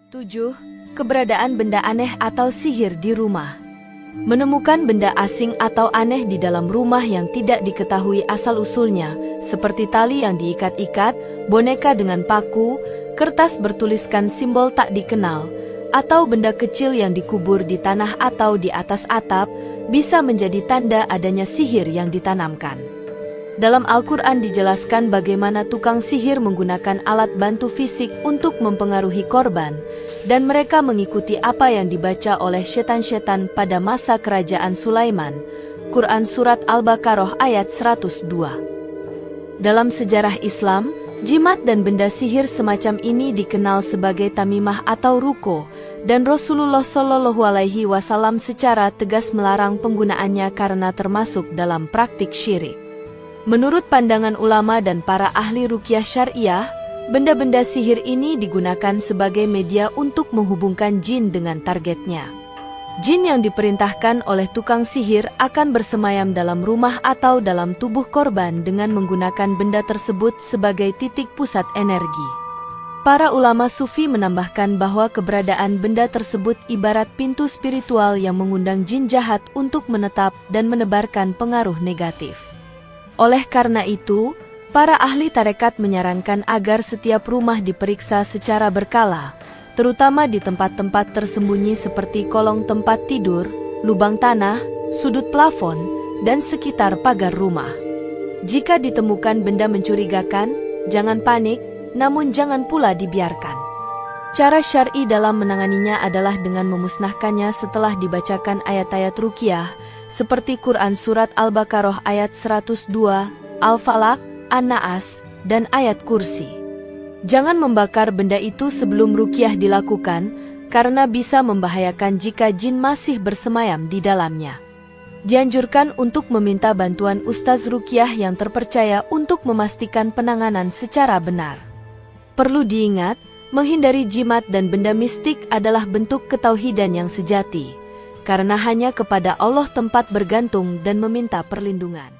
7. Keberadaan benda aneh atau sihir di rumah. Menemukan benda asing atau aneh di dalam rumah yang tidak diketahui asal-usulnya, seperti tali yang diikat-ikat, boneka dengan paku, kertas bertuliskan simbol tak dikenal, atau benda kecil yang dikubur di tanah atau di atas atap, bisa menjadi tanda adanya sihir yang ditanamkan. Dalam Al-Quran dijelaskan bagaimana tukang sihir menggunakan alat bantu fisik untuk mempengaruhi korban, dan mereka mengikuti apa yang dibaca oleh setan-setan pada masa kerajaan Sulaiman. Quran Surat Al-Baqarah ayat 102. Dalam sejarah Islam, jimat dan benda sihir semacam ini dikenal sebagai tamimah atau ruko, dan Rasulullah Shallallahu Alaihi Wasallam secara tegas melarang penggunaannya karena termasuk dalam praktik syirik. Menurut pandangan ulama dan para ahli ruqyah syariah, benda-benda sihir ini digunakan sebagai media untuk menghubungkan jin dengan targetnya. Jin yang diperintahkan oleh tukang sihir akan bersemayam dalam rumah atau dalam tubuh korban dengan menggunakan benda tersebut sebagai titik pusat energi. Para ulama sufi menambahkan bahwa keberadaan benda tersebut ibarat pintu spiritual yang mengundang jin jahat untuk menetap dan menebarkan pengaruh negatif. Oleh karena itu, para ahli tarekat menyarankan agar setiap rumah diperiksa secara berkala, terutama di tempat-tempat tersembunyi seperti kolong tempat tidur, lubang tanah, sudut plafon, dan sekitar pagar rumah. Jika ditemukan benda mencurigakan, jangan panik, namun jangan pula dibiarkan. Cara syar'i dalam menanganinya adalah dengan memusnahkannya setelah dibacakan ayat-ayat ruqyah, seperti Quran Surat Al-Baqarah ayat 102, Al-Falaq, An-Naas, dan ayat kursi. Jangan membakar benda itu sebelum ruqyah dilakukan, karena bisa membahayakan jika jin masih bersemayam di dalamnya. Dianjurkan untuk meminta bantuan ustaz ruqyah yang terpercaya untuk memastikan penanganan secara benar. Perlu diingat, menghindari jimat dan benda mistik adalah bentuk ketauhidan yang sejati, karena hanya kepada Allah tempat bergantung dan meminta perlindungan.